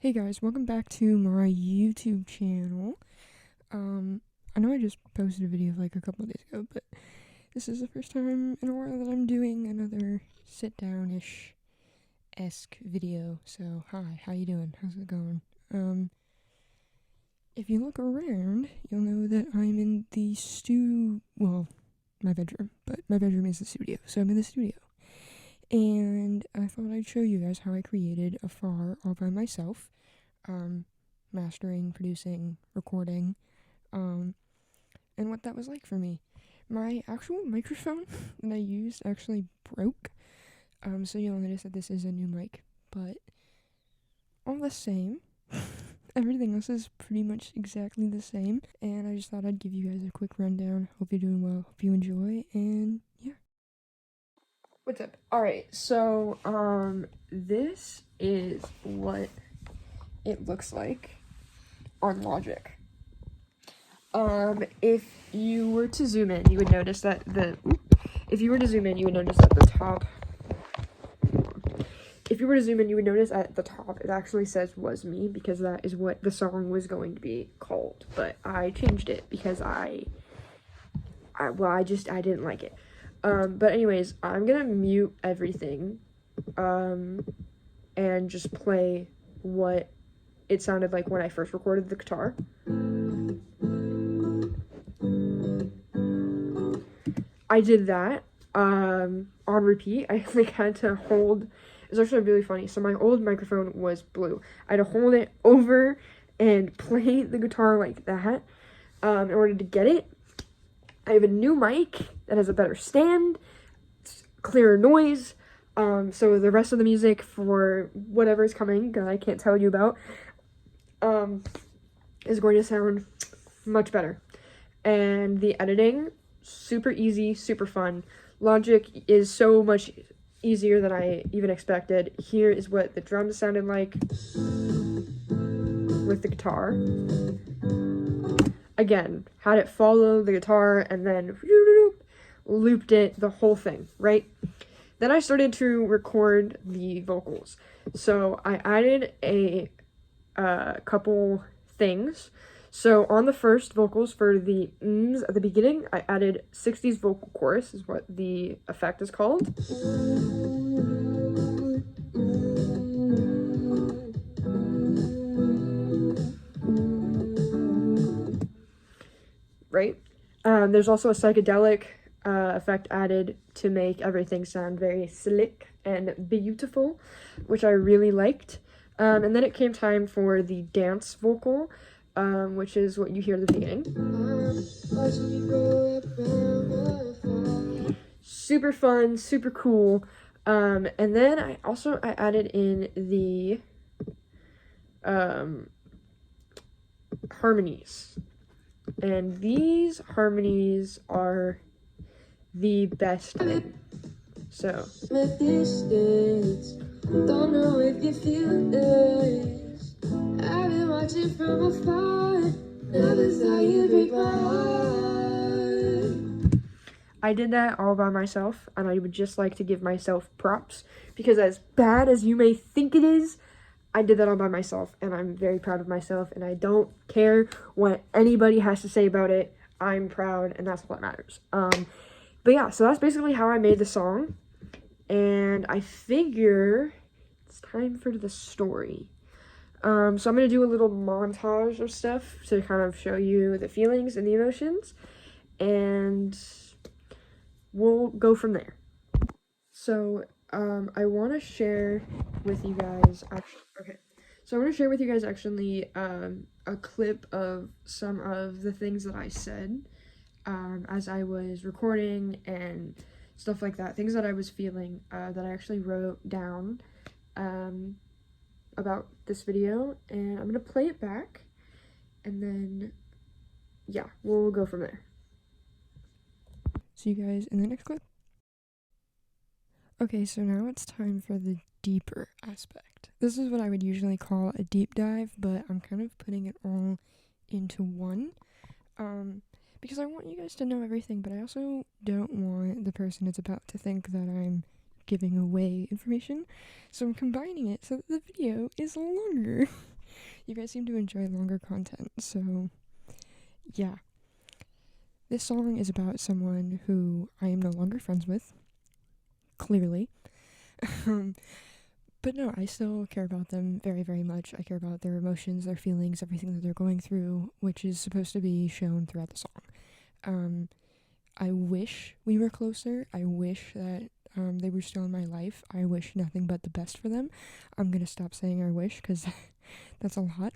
Hey guys, welcome back to my YouTube channel. I know I just posted a video like a couple of days ago, but this is the first time in a while that I'm doing another sit-down-ish-esque video. So, hi, how you doing? How's it going? If you look around, you'll know that I'm in the my bedroom, but my bedroom is the studio, so I'm in the studio. And I thought I'd show you guys how I created AFAR all by myself. Mastering, producing, recording, and what that was like for me. My actual microphone that I used actually broke, so you'll notice that this is a new mic, but all the same, everything else is pretty much exactly the same, and I just thought I'd give you guys a quick rundown. Hope you're doing well, hope you enjoy, and yeah. What's up? Alright, so, this is what it looks like on Logic. If you were to zoom in, you would notice that the top, at the top, it actually says "was me" because that is what the song was going to be called, but I changed it because I didn't like it. But anyways, I'm gonna mute everything, and just play what it sounded like when I first recorded the guitar. I did that on repeat. I had to hold, it was actually really funny. So my old microphone was blue. I had to hold it over and play the guitar like that in order to get it. I have a new mic that has a better stand, clearer noise, so the rest of the music for whatever's coming, that I can't tell you about, is going to sound much better. And the editing, super easy, super fun. Logic is so much easier than I even expected. Here is what the drums sounded like with the guitar. Again, had it follow the guitar and then looped it, the whole thing, right? Then I started to record the vocals. So I added a couple things. So on the first vocals for the mms at the beginning, I added 60s vocal chorus, is what the effect is called. Right? There's also a psychedelic effect added to make everything sound very slick and beautiful, which I really liked. And then it came time for the dance vocal, which is what you hear at the beginning. Super fun, super cool. And then I added in the harmonies. And these harmonies are the best thing. So don't know if you feel this. I've been watching from afar. Now this how you break my heart. I did that all by myself, and I would just like to give myself props, because as bad as you may think it is, I did that all by myself, and I'm very proud of myself, and I don't care what anybody has to say about it. I'm proud, and that's what matters. But yeah, so that's basically how I made the song, and I figure it's time for the story. So I'm going to do a little montage of stuff to kind of show you the feelings and the emotions, and we'll go from there. So, I want to share with you guys, a clip of some of the things that I said, as I was recording and stuff like that, things that I was feeling, that I actually wrote down, about this video, and I'm gonna play it back, and then, yeah, we'll go from there. See you guys in the next clip. Okay, so now it's time for the deeper aspect. This is what I would usually call a deep dive, but I'm kind of putting it all into one, because I want you guys to know everything, but I also don't want the person that's about to think that I'm giving away information, so I'm combining it so that the video is longer. You guys seem to enjoy longer content, so yeah. This song is about someone who I am no longer friends with, clearly. But no, I still care about them very, very much. I care about their emotions, their feelings, everything that they're going through, which is supposed to be shown throughout the song. I wish we were closer. I wish that they were still in my life. I wish nothing but the best for them. I'm gonna stop saying I wish, because that's a lot.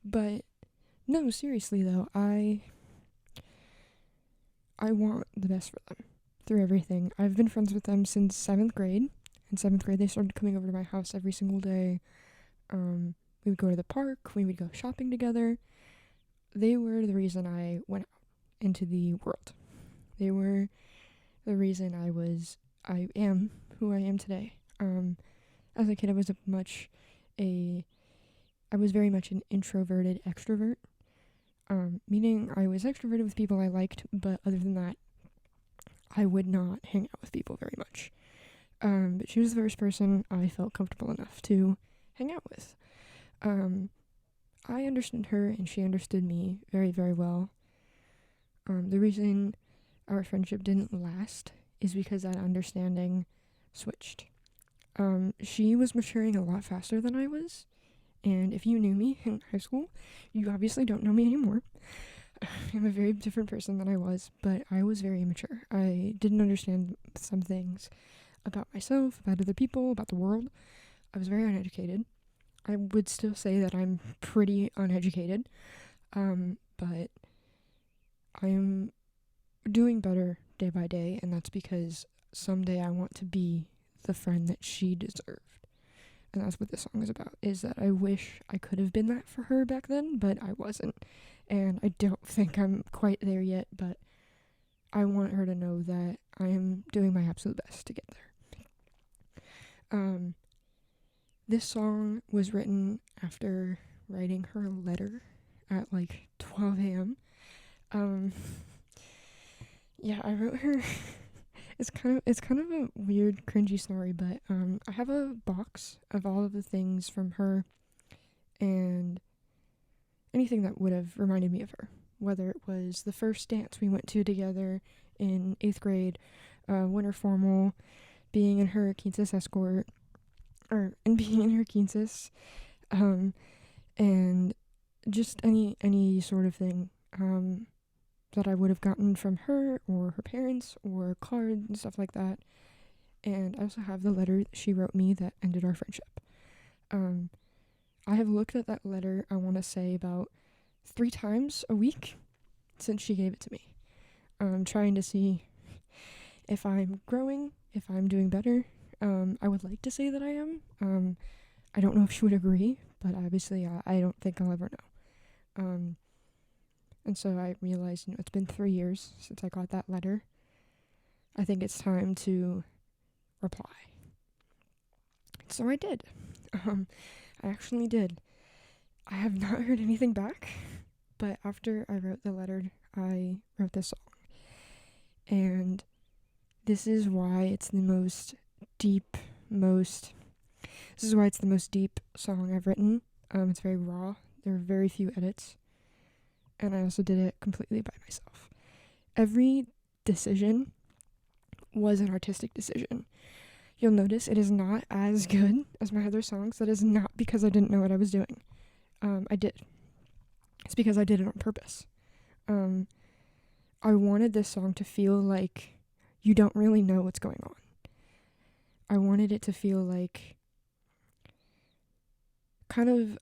But no, seriously though, I want the best for them through everything. I've been friends with them since 7th grade. In 7th grade, they started coming over to my house every single day. We would go to the park. We would go shopping together. They were the reason I went out into the world. They were the reason I am who I am today. As a kid, I was very much an introverted extrovert. Meaning I was extroverted with people I liked, but other than that, I would not hang out with people very much. But she was the first person I felt comfortable enough to hang out with. I understood her and she understood me very, very well. The reason our friendship didn't last is because that understanding switched. She was maturing a lot faster than I was. And if you knew me in high school, you obviously don't know me anymore. I'm a very different person than I was, but I was very immature. I didn't understand some things about myself, about other people, about the world. I was very uneducated. I would still say that I'm pretty uneducated, but I am doing better day by day, and that's because someday I want to be the friend that she deserved. And that's what this song is about, is that I wish I could have been that for her back then, but I wasn't. And I don't think I'm quite there yet, but I want her to know that I am doing my absolute best to get there. This song was written after writing her a letter at like 12 a.m. Yeah, I wrote her. It's kind of a weird, cringy story, but I have a box of all of the things from her and anything that would have reminded me of her. Whether it was the first dance we went to together in 8th grade, winter formal, being in her Kansas escort, and being in her Kansas, and just any sort of thing that I would have gotten from her or her parents or cards and stuff like that. And I also have the letter that she wrote me that ended our friendship. I have looked at that letter, I want to say, about 3 times a week since she gave it to me. Trying to see if I'm growing, if I'm doing better. I would like to say that I am. I don't know if she would agree, but obviously I don't think I'll ever know. And so I realized, it's been 3 years since I got that letter. I think it's time to reply. So I did. I actually did. I have not heard anything back, but after I wrote the letter, I wrote this song. And this is why it's the most deep song I've written. It's very raw. There are very few edits. And I also did it completely by myself. Every decision was an artistic decision. You'll notice it is not as good as my other songs. That is not because I didn't know what I was doing. I did. It's because I did it on purpose. I wanted this song to feel like you don't really know what's going on. I wanted it to feel like kind of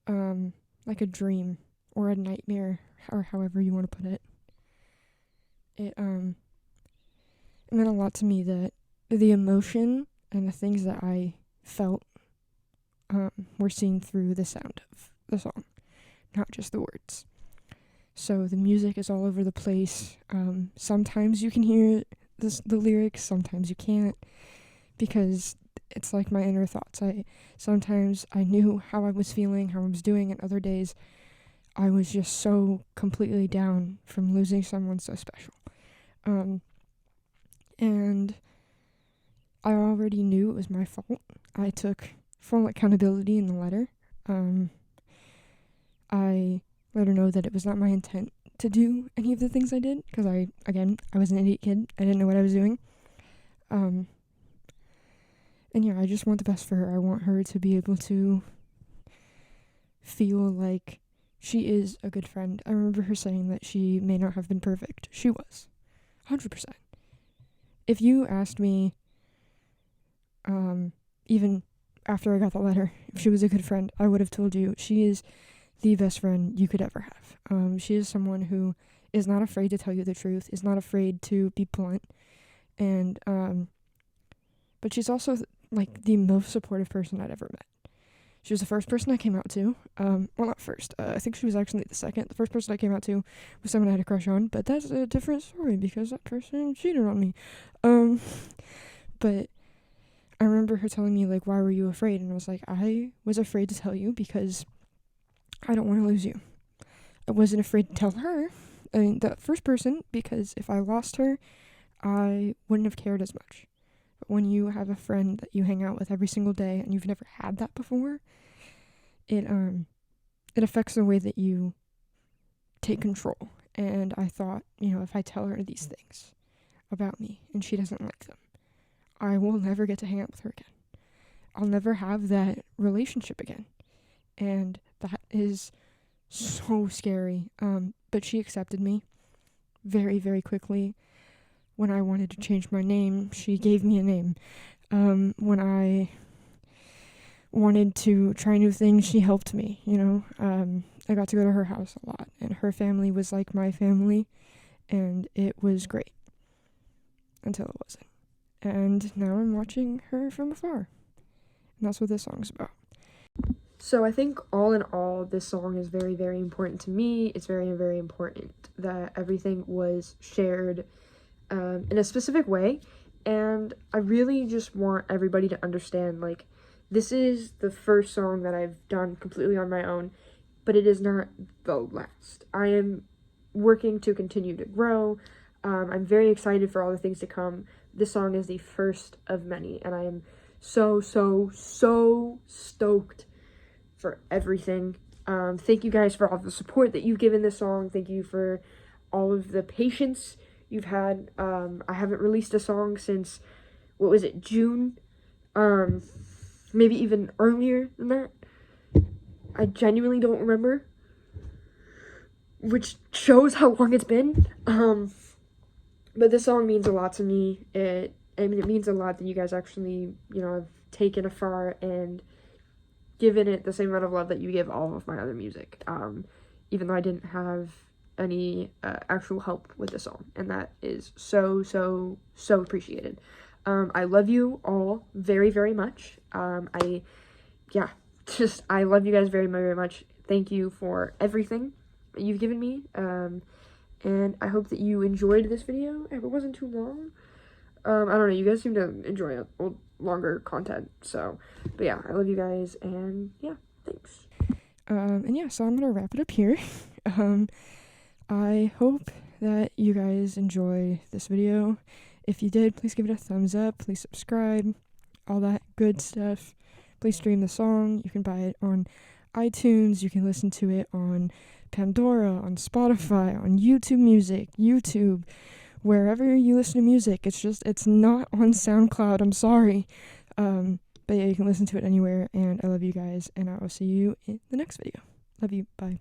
like a dream or a nightmare, or however you want to put it. It meant a lot to me that the emotion and the things that I felt were seen through the sound of the song, not just the words. So the music is all over the place. Sometimes you can hear the lyrics, sometimes you can't, because it's like my inner thoughts. Sometimes I knew how I was feeling, how I was doing, and other days I was just so completely down from losing someone so special. And I already knew it was my fault. I took full accountability in the letter. I let her know that it was not my intent to do any of the things I did, because I was an idiot kid. I didn't know what I was doing. And yeah, I just want the best for her. I want her to be able to feel like she is a good friend. I remember her saying that she may not have been perfect. She was. 100%. If you asked me, even after I got the letter, if she was a good friend, I would have told you she is the best friend you could ever have. She is someone who is not afraid to tell you the truth, is not afraid to be blunt, and, but she's also, like, the most supportive person I'd ever met. She was the first person I came out to. Well, not first. I think she was actually the second. The first person I came out to was someone I had a crush on, but that's a different story because that person cheated on me. But I remember her telling me, like, why were you afraid? And I was like, I was afraid to tell you because I don't want to lose you. I wasn't afraid to tell her, the first person, because if I lost her, I wouldn't have cared as much. But when you have a friend that you hang out with every single day and you've never had that before, it affects the way that you take control. And I thought, if I tell her these things about me and she doesn't like them, I will never get to hang out with her again. I'll never have that relationship again. And that is so scary. But she accepted me very, very quickly. When I wanted to change my name, she gave me a name. When I wanted to try new things, she helped me, I got to go to her house a lot, and her family was like my family, and it was great. Until it wasn't. And now I'm watching her from afar. And that's what this song's about. So I think all in all, this song is very, very important to me. It's very, very important that everything was shared in a specific way. And I really just want everybody to understand, like, this is the first song that I've done completely on my own, but it is not the last. I am working to continue to grow. I'm very excited for all the things to come. This song is the first of many, and I am so, so, so stoked for everything. Thank you guys for all the support that you've given this song. Thank you for all of the patience you've had. I haven't released a song since, June? Maybe even earlier than that. I genuinely don't remember, which shows how long it's been. But this song means a lot to me. It means a lot that you guys actually, have taken AFAR and given it the same amount of love that you give all of my other music. Even though I didn't have any actual help with the song, and that is so, so, so appreciated. I love you all very, very much. I love you guys very, very much. Thank you for everything that you've given me. And I hope that you enjoyed this video. If it wasn't too long. I don't know, you guys seem to enjoy longer content, so, but yeah, I love you guys, and yeah, thanks. So I'm gonna wrap it up here. I hope that you guys enjoy this video. If you did, please give it a thumbs up, please subscribe, all that good stuff. Please stream the song. You can buy it on iTunes, you can listen to it on Pandora, on Spotify, on YouTube Music, YouTube, wherever you listen to music. It's not on SoundCloud, I'm sorry. But yeah, you can listen to it anywhere, and I love you guys, and I will see you in the next video. Love you, bye.